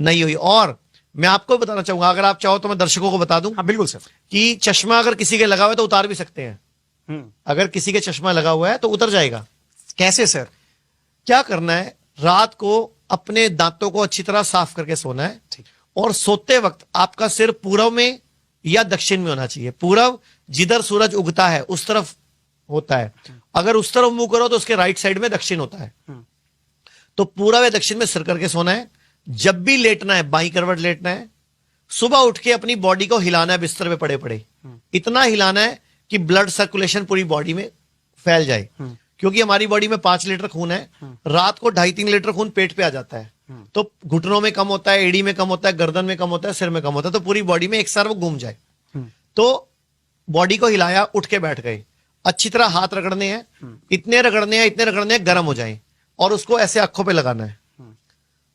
नहीं हुई। और मैं आपको बताना चाहूंगा, अगर आप चाहो तो मैं दर्शकों को बता दूं। हाँ बिल्कुल सर। कि चश्मा अगर किसी के लगा हुआ है तो उतार भी सकते हैं। अगर किसी के चश्मा लगा हुआ है तो उतर जाएगा। कैसे सर? क्या करना है, रात को अपने दांतों को अच्छी तरह साफ करके सोना है। ठीक। और सोते वक्त आपका सिर पूरब में या दक्षिण में होना चाहिए। पूरब जिधर सूरज उगता है उस तरफ होता है। अगर उस तरफ मुंह करो तो उसके राइट साइड में दक्षिण होता है। तो पूरब या दक्षिण में सिर करके सोना है। जब भी लेटना है बाईं करवट लेटना है। सुबह उठ के अपनी बॉडी को हिलाना है, बिस्तर पे पड़े पड़े इतना हिलाना है कि ब्लड सर्कुलेशन पूरी बॉडी में फैल जाए। क्योंकि हमारी बॉडी में 5 लीटर खून है। रात को 2.5-3 लीटर खून पेट पे आ जाता है। तो घुटनों में कम होता है, एड़ी में कम होता है, गर्दन में कम होता है, सिर में कम होता है। तो पूरी बॉडी में एक साथ वो घूम जाए। तो बॉडी को हिलाया, उठ के बैठ गए। अच्छी तरह हाथ रगड़ने हैं, इतने रगड़ने हैं गर्म हो जाए। और उसको ऐसे आंखों पे लगाना है।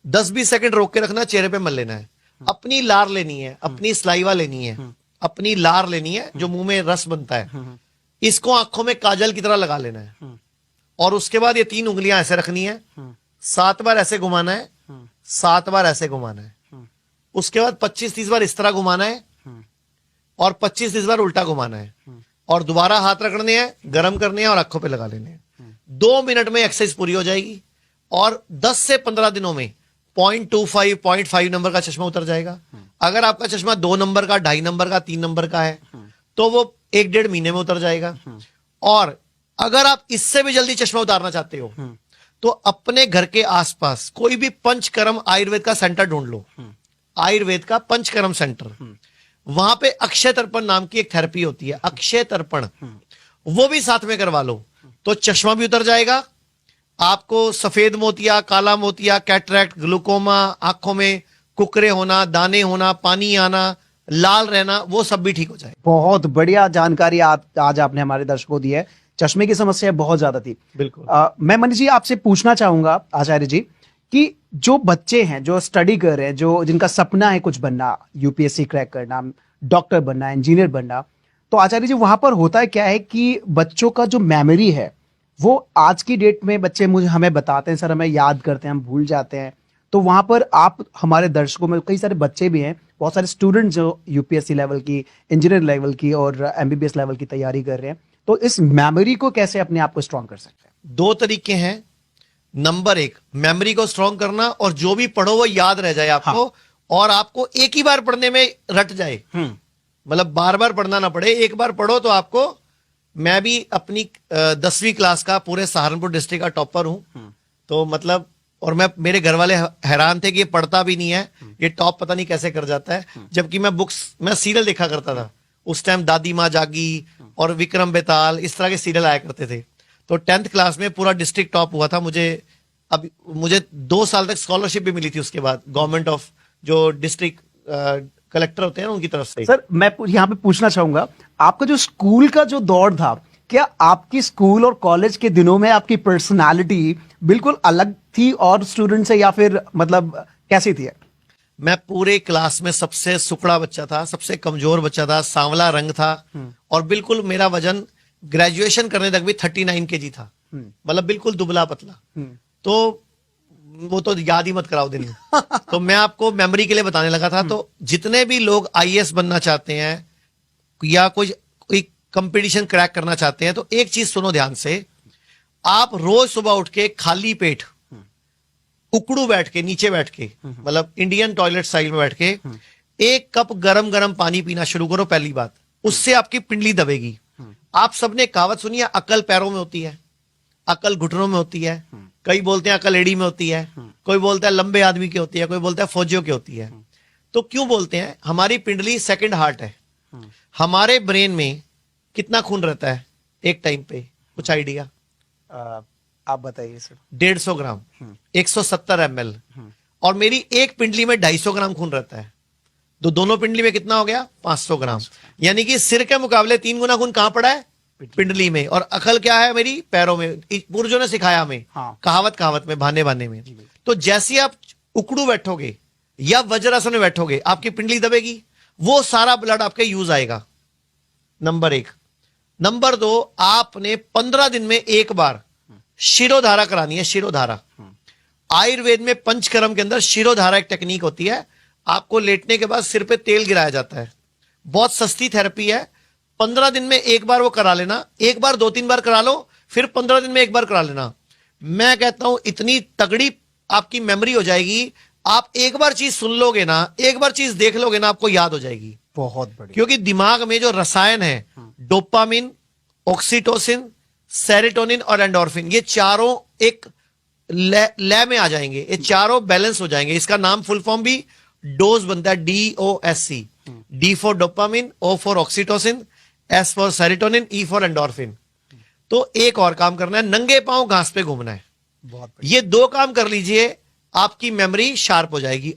10-20 सेकंड रोक के रखना, चेहरे पे मल लेना है। अपनी लार लेनी है, अपनी स्लाइवा लेनी है, अपनी लार लेनी है जो मुंह में रस बनता है। इसको आंखों में काजल की तरह लगा लेना है। और उसके बाद ये 3 उंगलियां ऐसे रखनी है। 7 बार ऐसे घुमाना है, 7 बार ऐसे घुमाना है। उसके बाद 25-30 बार इस तरह घुमाना है और 25-30 बार उल्टा घुमाना है। और दोबारा हाथ रगड़ने हैं, गर्म करने हैं और आंखों पे लगा लेने हैं। 2 मिनट में एक्सरसाइज पूरी हो जाएगी। और 10 से 15 दिनों में 0.25, 0.5 नंबर का चश्मा उतर जाएगा। अगर आपका चश्मा 2 नंबर का, 2.5 नंबर का, 3 नंबर का है तो वो 1-1.5 महीने में उतर जाएगा। और अगर आप इससे भी जल्दी चश्मा उतारना चाहते हो तो अपने घर के आसपास कोई भी पंचकर्म आयुर्वेद का सेंटर ढूंढ लो। आयुर्वेद का पंचकर्म सेंटर, वहां पे अक्षय तर्पण नाम की एक थेरेपी होती है, अक्षय तर्पण, वो भी साथ में करवा लो तो चश्मा भी उतर जाएगा। आपको सफेद मोतिया, काला मोतिया, कैटरैक्ट, ग्लूकोमा, आंखों में कुकरे होना, दाने होना, पानी आना, लाल रहना, वो सब भी ठीक हो जाए। बहुत बढ़िया जानकारी आज आपने हमारे दर्शकों को दी है। चश्मे की समस्या बहुत ज्यादा थी। बिल्कुल। मैं मनीष जी आपसे पूछना चाहूंगा आचार्य जी कि जो बच्चे हैं जो स्टडी कर रहे हैं, जो जिनका सपना है कुछ बनना, यूपीएससी क्रैक करना, डॉक्टर बनना, इंजीनियर बनना, तो आचार्य जी वहां पर होता है क्या है कि बच्चों का जो मेमोरी है वो आज की डेट में बच्चे हमें बताते हैं सर, हमें याद करते हैं, हम भूल जाते हैं। तो वहां पर आप हमारे दर्शकों में कई सारे बच्चे भी हैं, बहुत सारे स्टूडेंट जो यूपीएससी लेवल की, इंजीनियर लेवल की और एमबीबीएस लेवल की तैयारी कर रहे हैं, तो इस मेमोरी को कैसे अपने आप को स्ट्रॉन्ग कर सकते हैं? 2 तरीके हैं। नंबर 1, मेमोरी को स्ट्रॉन्ग करना और जो भी पढ़ो वो याद रह जाए आपको। हाँ। और आपको एक ही बार पढ़ने में रट जाए, मतलब बार बार पढ़ना ना पड़े, एक बार पढ़ो तो आपको। मैं भी अपनी 10वीं क्लास का पूरे सहारनपुर डिस्ट्रिक्ट का टॉपर हूं। तो मतलब, और मेरे घर वाले हैरान थे कि ये पढ़ता भी नहीं है, ये टॉप पता नहीं कैसे कर जाता है। जबकि मैं सीरियल देखा करता था उस टाइम, दादी माँ जागी और विक्रम बेताल, इस तरह के सीरियल आया करते थे। तो 10th क्लास में पूरा डिस्ट्रिक्ट टॉप हुआ था। मुझे 2 साल तक स्कॉलरशिप भी मिली थी उसके बाद, गवर्नमेंट ऑफ जो डिस्ट्रिक्ट कलेक्टर होते हैं उनकी तरफ से। सर मैं यहाँ पे पूछना चाहूंगा, आपका जो स्कूल का जो दौर था, क्या आपकी स्कूल और कॉलेज के दिनों में आपकी पर्सनालिटी बिल्कुल अलग थी और स्टूडेंट से, या फिर मतलब कैसी थी? मैं पूरे क्लास में सबसे सुकड़ा बच्चा था, सबसे कमजोर बच्चा था, सांवला रंग था। और बिल्कुल मेरा वजन ग्रेजुएशन करने तक भी 39 kg था, मतलब बिल्कुल दुबला पतला। तो वो तो याद ही मत कराओ दिन। तो मैं आपको मेमोरी के लिए बताने लगा था। तो जितने भी लोग आईएएस बनना चाहते हैं या कोई कंपटीशन क्रैक करना चाहते हैं तो एक चीज सुनो ध्यान से। आप रोज सुबह उठ के खाली पेट उकड़ू बैठ के, नीचे बैठ के, मतलब इंडियन टॉयलेट स्टाइल में बैठ के 1 कप गरम गरम पानी पीना शुरू करो। पहली बात, उससे आपकी पिंडली दबेगी। आप सबने कहावत सुनी है, अकल पैरों में होती है, अकल घुटनों में होती है, कई बोलते हैं अकल एड़ी में होती है, कोई बोलता है लंबे आदमी की होती है, कोई बोलता है फौजियों की होती है। तो क्यों बोलते हैं? हमारी पिंडली सेकंड हार्ट है। हमारे ब्रेन में कितना खून रहता है एक टाइम पे, कुछ आइडिया? आप बताइए सर। 150 ग्राम, 170 ml। और मेरी एक पिंडली में 250 ग्राम खून रहता है। तो दोनों पिंडली में कितना हो गया? 500 ग्राम। यानी कि सिर के मुकाबले 3 गुना खून कहां पड़ा है? पिंडली में। और अकल क्या है मेरी? पैरों में। पुरजों ने सिखाया हमें। हाँ। कहावत में, भाने में। तो जैसे आप उकड़ू बैठोगे या वज्रासन में बैठोगे, आपकी पिंडली दबेगी, वो सारा ब्लड आपके यूज आएगा। नंबर 1। नंबर 2, आपने 15 दिन में एक बार शिरोधारा करानी है, शिरोधारा। आयुर्वेद में पंचकर्म के अंदर शिरोधारा एक टेक्निक होती है। आपको लेटने के बाद सिर पे तेल गिराया जाता है, बहुत सस्ती थेरेपी है। 15 दिन में एक बार वो करा लेना, एक बार 2-3 बार करा लो, फिर 15 दिन में एक बार करा लेना। मैं कहता हूं इतनी तगड़ी आपकी मेमोरी हो जाएगी, आप एक बार चीज सुन लोगे ना, एक बार चीज देख लोगे ना, आपको याद हो जाएगी। बहुत बढ़िया। क्योंकि दिमाग में जो रसायन है, डोपामिन, ऑक्सीटोसिन, सेरोटोनिन और एंडोर्फिन, ये चारों एक लय में आ जाएंगे, ये चारों बैलेंस हो जाएंगे। इसका नाम फुल फॉर्म भी डोज बनता है, DOSC। D for dopamine, O for oxytocin, S for serotonin, E for endorphin. तो एक और काम करना है, नंगे पांव घास पे घूमना है। बहुत ये 2 काम कर लीजिए, आपकी मेमोरी शार्प हो जाएगी।